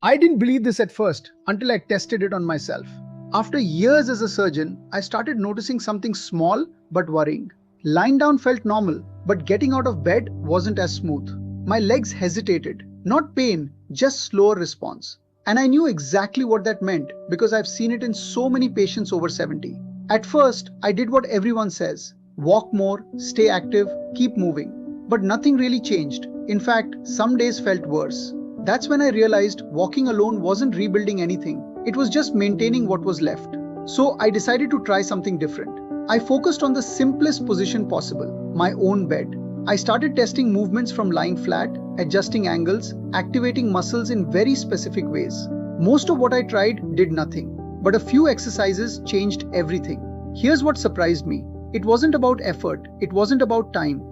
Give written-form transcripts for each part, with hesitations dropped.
I didn't believe this at first until I tested it on myself. After years as a surgeon, I started noticing something small but worrying. Lying down felt normal, but getting out of bed wasn't as smooth. My legs hesitated, not pain, just slower response. And I knew exactly what that meant because I've seen it in so many patients over 70. At first, I did what everyone says: walk more, stay active, keep moving. But nothing really changed. In fact, some days felt worse. That's when I realized walking alone wasn't rebuilding anything, it was just maintaining what was left. So I decided to try something different. I focused on the simplest position possible: my own bed. I started testing movements from lying flat, adjusting angles, activating muscles in very specific ways. Most of what I tried did nothing, but a few exercises changed everything. Here's what surprised me: it wasn't about effort, it wasn't about time.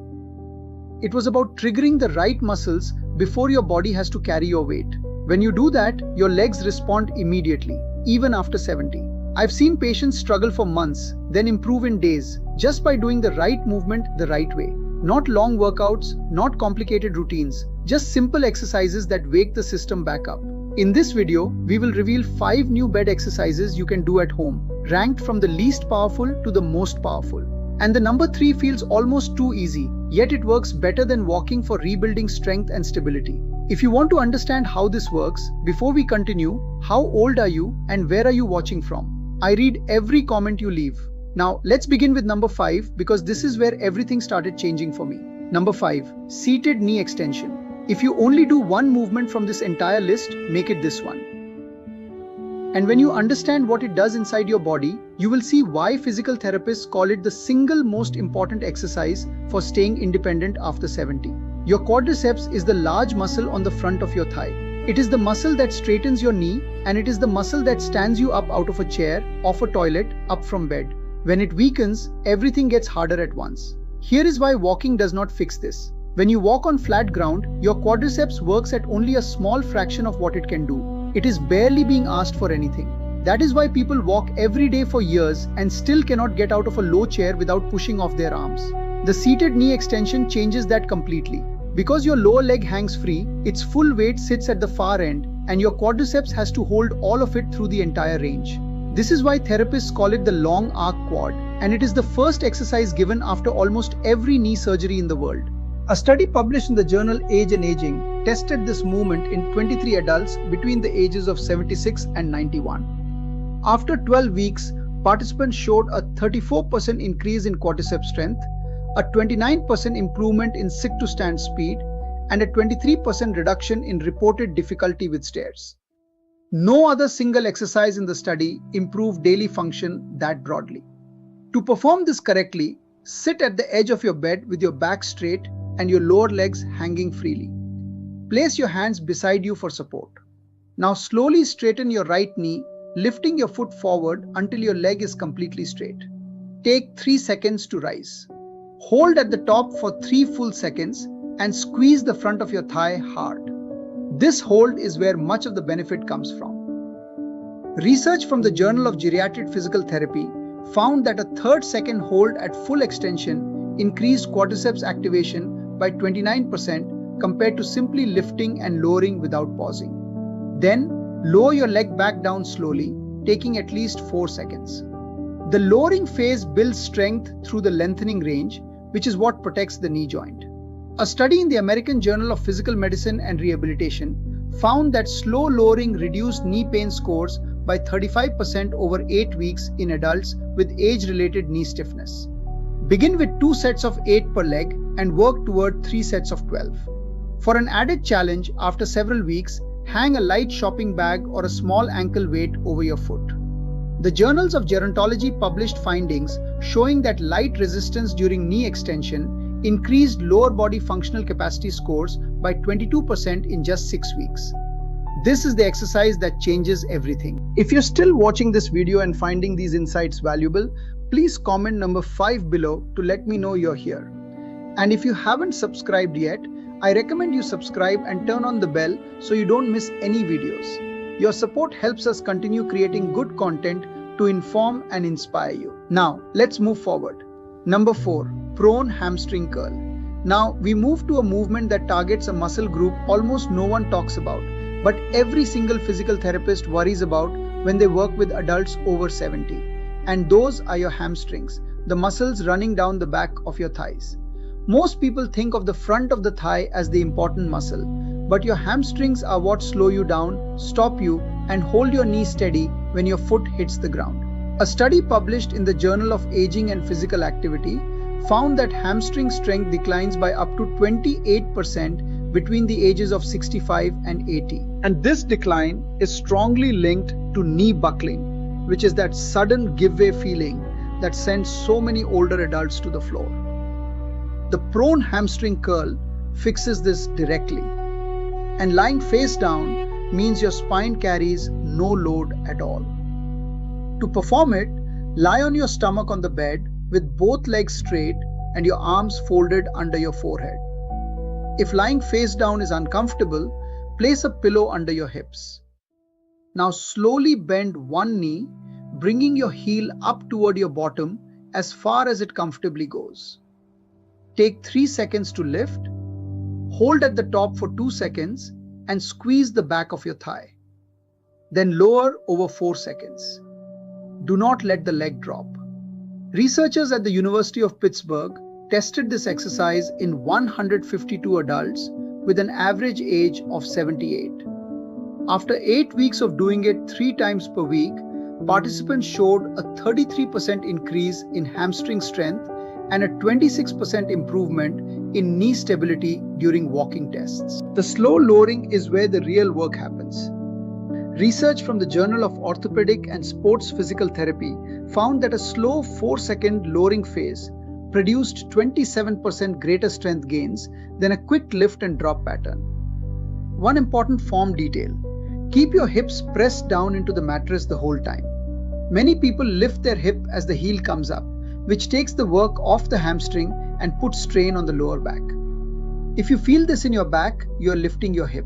It was about triggering the right muscles before your body has to carry your weight. When you do that, your legs respond immediately, even after 70. I've seen patients struggle for months, then improve in days, just by doing the right movement the right way. Not long workouts, not complicated routines, just simple exercises that wake the system back up. In this video, we will reveal 5 new bed exercises you can do at home, ranked from the least powerful to the most powerful. And the number 3 feels almost too easy, yet it works better than walking for rebuilding strength and stability. If you want to understand how this works, before we continue, how old are you and where are you watching from? I read every comment you leave. Now, let's begin with number 5 because this is where everything started changing for me. Number 5, seated knee extension. If you only do one movement from this entire list, make it this one. And when you understand what it does inside your body, you will see why physical therapists call it the single most important exercise for staying independent after 70. Your quadriceps is the large muscle on the front of your thigh. It is the muscle that straightens your knee, and it is the muscle that stands you up out of a chair, off a toilet, up from bed. When it weakens, everything gets harder at once. Here is why walking does not fix this. When you walk on flat ground, your quadriceps works at only a small fraction of what it can do. It is barely being asked for anything. That is why people walk every day for years and still cannot get out of a low chair without pushing off their arms. The seated knee extension changes that completely. Because your lower leg hangs free, its full weight sits at the far end, and your quadriceps has to hold all of it through the entire range. This is why therapists call it the long arc quad, and it is the first exercise given after almost every knee surgery in the world. A study published in the journal Age and Aging tested this movement in 23 adults between the ages of 76 and 91. After 12 weeks, participants showed a 34% increase in quadriceps strength, a 29% improvement in sit-to-stand speed, and a 23% reduction in reported difficulty with stairs. No other single exercise in the study improved daily function that broadly. To perform this correctly, sit at the edge of your bed with your back straight and your lower legs hanging freely. Place your hands beside you for support. Now slowly straighten your right knee, lifting your foot forward until your leg is completely straight. Take 3 seconds to rise. Hold at the top for 3 full seconds and squeeze the front of your thigh hard. This hold is where much of the benefit comes from. Research from the Journal of Geriatric Physical Therapy found that a 3rd second hold at full extension increased quadriceps activation by 29% compared to simply lifting and lowering without pausing. Then, lower your leg back down slowly, taking at least 4 seconds. The lowering phase builds strength through the lengthening range, which is what protects the knee joint. A study in the American Journal of Physical Medicine and Rehabilitation found that slow lowering reduced knee pain scores by 35% over 8 weeks in adults with age-related knee stiffness. Begin with 2 sets of 8 per leg and work toward 3 sets of 12. For an added challenge, after several weeks, hang a light shopping bag or a small ankle weight over your foot. The journals of gerontology published findings showing that light resistance during knee extension increased lower body functional capacity scores by 22% in just 6 weeks. This is the exercise that changes everything. If you're still watching this video and finding these insights valuable, please comment number 5 below to let me know you're here. And if you haven't subscribed yet, I recommend you subscribe and turn on the bell so you don't miss any videos. Your support helps us continue creating good content to inform and inspire you. Now, let's move forward. Number 4, prone hamstring curl. Now, we move to a movement that targets a muscle group almost no one talks about, but every single physical therapist worries about when they work with adults over 70. And those are your hamstrings, the muscles running down the back of your thighs. Most people think of the front of the thigh as the important muscle, but your hamstrings are what slow you down, stop you, and hold your knee steady when your foot hits the ground. A study published in the Journal of Aging and Physical Activity found that hamstring strength declines by up to 28% between the ages of 65 and 80. And this decline is strongly linked to knee buckling, which is that sudden give-way feeling that sends so many older adults to the floor. The prone hamstring curl fixes this directly. And lying face down means your spine carries no load at all. To perform it, lie on your stomach on the bed with both legs straight and your arms folded under your forehead. If lying face down is uncomfortable, place a pillow under your hips. Now slowly bend one knee, bringing your heel up toward your bottom as far as it comfortably goes. Take 3 seconds to lift, hold at the top for 2 seconds and squeeze the back of your thigh. Then lower over 4 seconds. Do not let the leg drop. Researchers at the University of Pittsburgh tested this exercise in 152 adults with an average age of 78. After 8 weeks of doing it 3 times per week, participants showed a 33% increase in hamstring strength and a 26% improvement in knee stability during walking tests. The slow lowering is where the real work happens. Research from the Journal of Orthopedic and Sports Physical Therapy found that a slow 4-second lowering phase produced 27% greater strength gains than a quick lift and drop pattern. One important form detail: keep your hips pressed down into the mattress the whole time. Many people lift their hip as the heel comes up, which takes the work off the hamstring and puts strain on the lower back. If you feel this in your back, you are lifting your hip.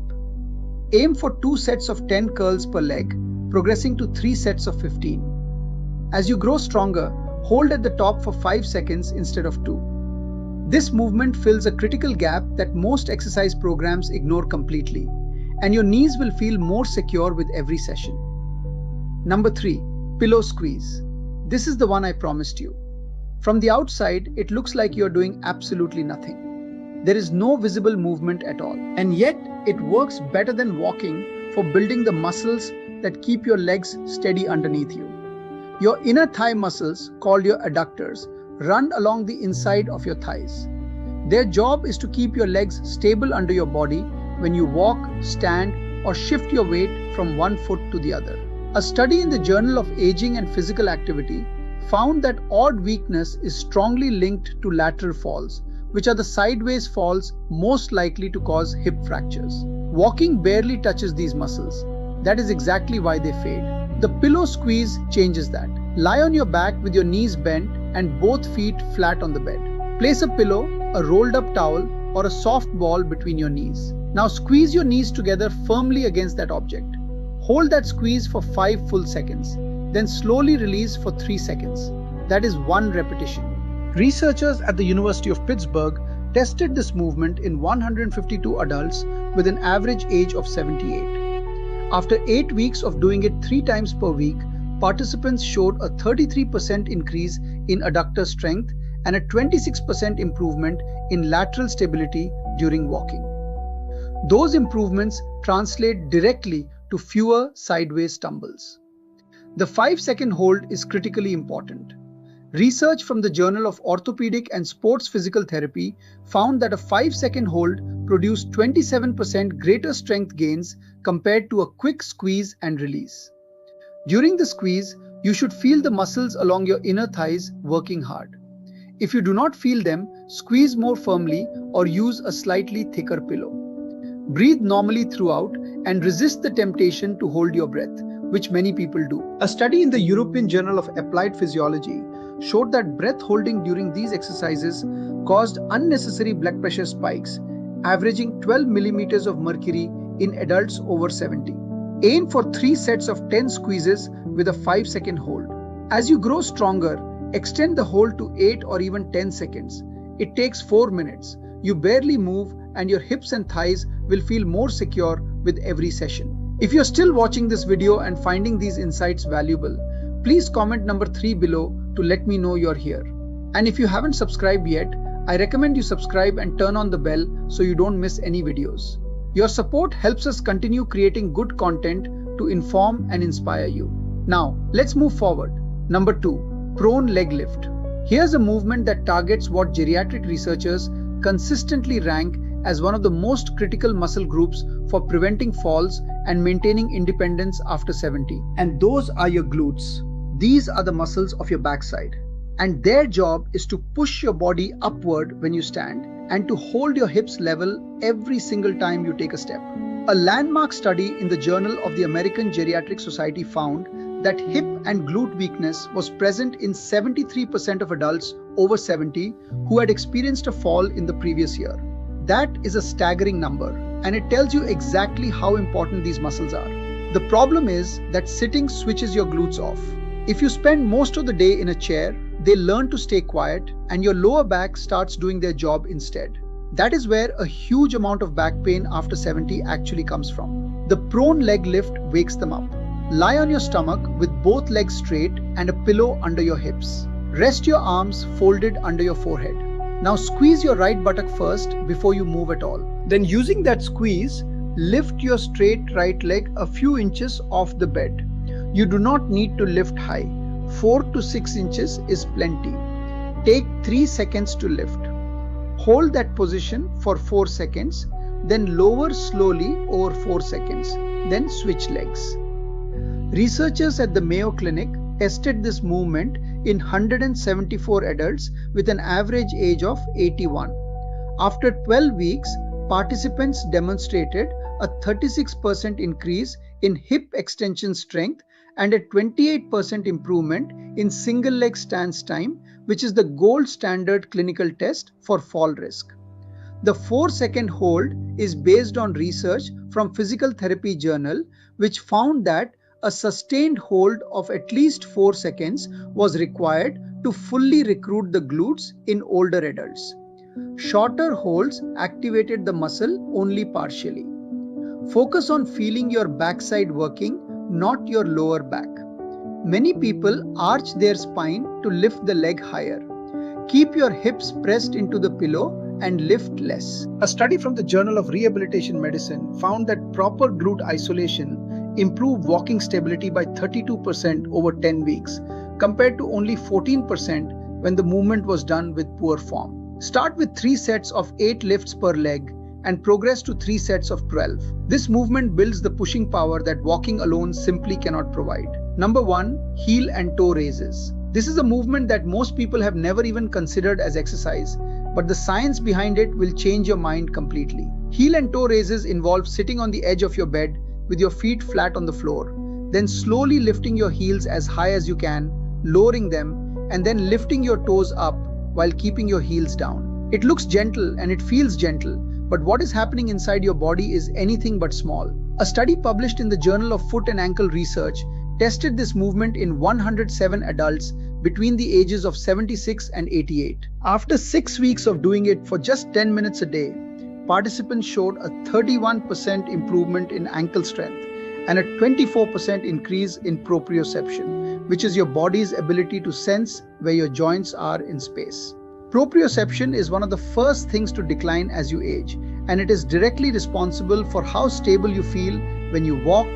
Aim for 2 sets of 10 curls per leg, progressing to 3 sets of 15. As you grow stronger, hold at the top for 5 seconds instead of 2. This movement fills a critical gap that most exercise programs ignore completely, and your knees will feel more secure with every session. Number 3. Pillow squeeze. This is the one I promised you. From the outside, it looks like you're doing absolutely nothing. There is no visible movement at all, and yet it works better than walking for building the muscles that keep your legs steady underneath you. Your inner thigh muscles, called your adductors, run along the inside of your thighs. Their job is to keep your legs stable under your body when you walk, stand, or shift your weight from one foot to the other. A study in the Journal of Aging and Physical Activity found that odd weakness is strongly linked to lateral falls, which are the sideways falls most likely to cause hip fractures. Walking barely touches these muscles. That is exactly why they fade. The pillow squeeze changes that. Lie on your back with your knees bent and both feet flat on the bed. Place a pillow, a rolled up towel, or a soft ball between your knees. Now squeeze your knees together firmly against that object. Hold that squeeze for 5 full seconds, then slowly release for 3 seconds. That is 1 repetition. Researchers at the University of Pittsburgh tested this movement in 152 adults with an average age of 78. After 8 weeks of doing it 3 times per week, participants showed a 33% increase in adductor strength and a 26% improvement in lateral stability during walking. Those improvements translate directly to fewer sideways stumbles. The 5-second hold is critically important. Research from the Journal of Orthopedic and Sports Physical Therapy found that a 5-second hold produced 27% greater strength gains compared to a quick squeeze and release. During the squeeze, you should feel the muscles along your inner thighs working hard. If you do not feel them, squeeze more firmly or use a slightly thicker pillow. Breathe normally throughout and resist the temptation to hold your breath, which many people do. A study in the European Journal of Applied Physiology showed that breath holding during these exercises caused unnecessary blood pressure spikes, averaging 12 millimeters of mercury in adults over 70. Aim for 3 sets of 10 squeezes with a 5-second hold. As you grow stronger, extend the hold to 8 or even 10 seconds. It takes 4 minutes. You barely move and your hips and thighs will feel more secure with every session. If you're still watching this video and finding these insights valuable, please comment number 3 below to let me know you're here. And if you haven't subscribed yet, I recommend you subscribe and turn on the bell so you don't miss any videos. Your support helps us continue creating good content to inform and inspire you. Now, let's move forward. Number 2, prone leg lift. Here's a movement that targets what geriatric researchers consistently rank as one of the most critical muscle groups for preventing falls and maintaining independence after 70. And those are your glutes. These are the muscles of your backside. And their job is to push your body upward when you stand and to hold your hips level every single time you take a step. A landmark study in the Journal of the American Geriatric Society found that hip and glute weakness was present in 73% of adults over 70 who had experienced a fall in the previous year. That is a staggering number, and it tells you exactly how important these muscles are. The problem is that sitting switches your glutes off. If you spend most of the day in a chair, they learn to stay quiet and your lower back starts doing their job instead. That is where a huge amount of back pain after 70 actually comes from. The prone leg lift wakes them up. Lie on your stomach with both legs straight and a pillow under your hips. Rest your arms folded under your forehead. Now squeeze your right buttock first before you move at all. Then using that squeeze, lift your straight right leg a few inches off the bed. You do not need to lift high. 4 to 6 inches is plenty. Take 3 seconds to lift. Hold that position for 4 seconds, then lower slowly over 4 seconds, then switch legs. Researchers at the Mayo Clinic tested this movement in 174 adults with an average age of 81. After 12 weeks, participants demonstrated a 36% increase in hip extension strength and a 28% improvement in single leg stance time, which is the gold standard clinical test for fall risk. The 4-second hold is based on research from Physical Therapy Journal, which found that a sustained hold of at least 4 seconds was required to fully recruit the glutes in older adults. Shorter holds activated the muscle only partially. Focus on feeling your backside working, not your lower back. Many people arch their spine to lift the leg higher. Keep your hips pressed into the pillow and lift less. A study from the Journal of Rehabilitation Medicine found that proper glute isolation improved walking stability by 32% over 10 weeks, compared to only 14% when the movement was done with poor form. Start with 3 sets of 8 lifts per leg and progress to 3 sets of 12. This movement builds the pushing power that walking alone simply cannot provide. Number 1, heel and toe raises. This is a movement that most people have never even considered as exercise, but the science behind it will change your mind completely. Heel and toe raises involve sitting on the edge of your bed with your feet flat on the floor, then slowly lifting your heels as high as you can, lowering them, and then lifting your toes up while keeping your heels down. It looks gentle and it feels gentle, but what is happening inside your body is anything but small. A study published in the Journal of Foot and Ankle Research tested this movement in 107 adults between the ages of 76 and 88. After 6 weeks of doing it for just 10 minutes a day, participants showed a 31% improvement in ankle strength and a 24% increase in proprioception, which is your body's ability to sense where your joints are in space. Proprioception is one of the first things to decline as you age, and it is directly responsible for how stable you feel when you walk,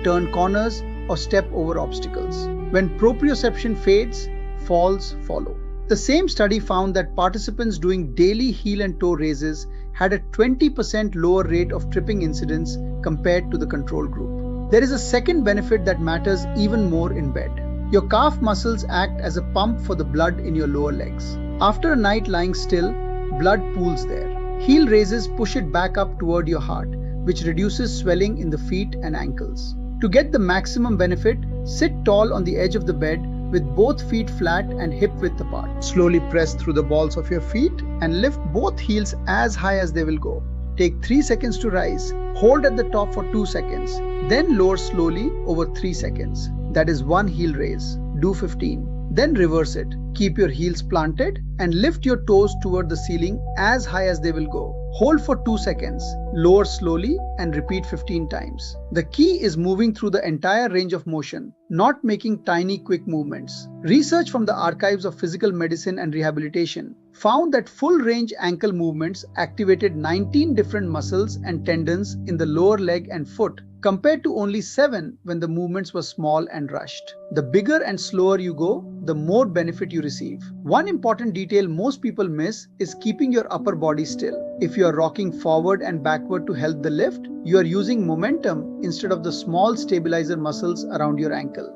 turn corners, or step over obstacles. When proprioception fades, falls follow. The same study found that participants doing daily heel and toe raises had a 20% lower rate of tripping incidents compared to the control group. There is a second benefit that matters even more in bed. Your calf muscles act as a pump for the blood in your lower legs. After a night lying still, blood pools there. Heel raises push it back up toward your heart, which reduces swelling in the feet and ankles. To get the maximum benefit, sit tall on the edge of the bed with both feet flat and hip width apart. Slowly press through the balls of your feet and lift both heels as high as they will go. Take 3 seconds to rise. Hold at the top for 2 seconds. Then lower slowly over 3 seconds. That is 1 heel raise. Do 15. Then reverse it. Keep your heels planted and lift your toes toward the ceiling as high as they will go. Hold for 2 seconds, lower slowly and repeat 15 times. The key is moving through the entire range of motion, not making tiny quick movements. Research from the archives of physical medicine and rehabilitation found that full range ankle movements activated 19 different muscles and tendons in the lower leg and foot, compared to only 7 when the movements were small and rushed. The bigger and slower you go, the more benefit you receive. One important detail most people miss is keeping your upper body still. If you are rocking forward and backward to help the lift, you are using momentum instead of the small stabilizer muscles around your ankle.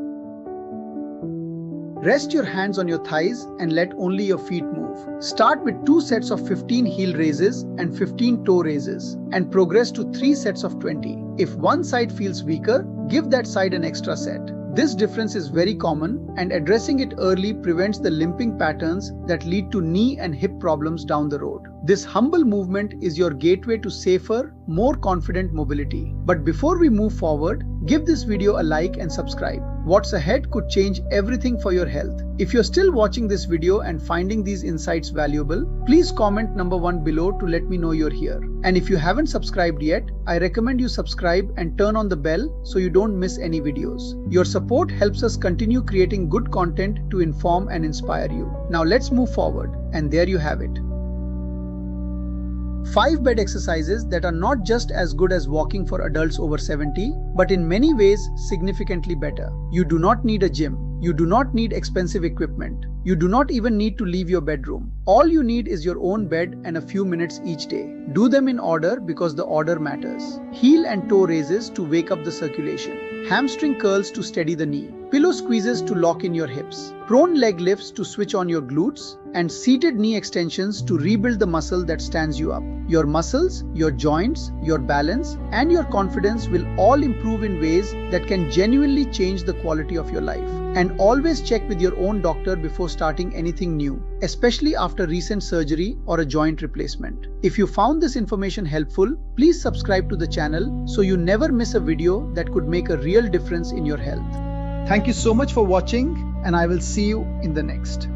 Rest your hands on your thighs and let only your feet move. Start with 2 sets of 15 heel raises and 15 toe raises and progress to 3 sets of 20. If one side feels weaker, give that side an extra set. This difference is very common, and addressing it early prevents the limping patterns that lead to knee and hip problems down the road. This humble movement is your gateway to safer, more confident mobility. But before we move forward, give this video a like and subscribe. What's ahead could change everything for your health. If you're still watching this video and finding these insights valuable, please comment number 1 below to let me know you're here. And if you haven't subscribed yet, I recommend you subscribe and turn on the bell so you don't miss any videos. Your support helps us continue creating good content to inform and inspire you. Now let's move forward, and there you have it. 5 bed exercises that are not just as good as walking for adults over 70, but in many ways significantly better. You do not need a gym. You do not need expensive equipment. You do not even need to leave your bedroom. All you need is your own bed and a few minutes each day. Do them in order because the order matters. Heel and toe raises to wake up the circulation. Hamstring curls to steady the knee. Pillow squeezes to lock in your hips. Prone leg lifts to switch on your glutes. And seated knee extensions to rebuild the muscle that stands you up. Your muscles, your joints, your balance, and your confidence will all improve in ways that can genuinely change the quality of your life. And always check with your own doctor before starting anything new, especially after recent surgery or a joint replacement. If you found this information helpful, please subscribe to the channel so you never miss a video that could make a real difference in your health. Thank you so much for watching, and I will see you in the next.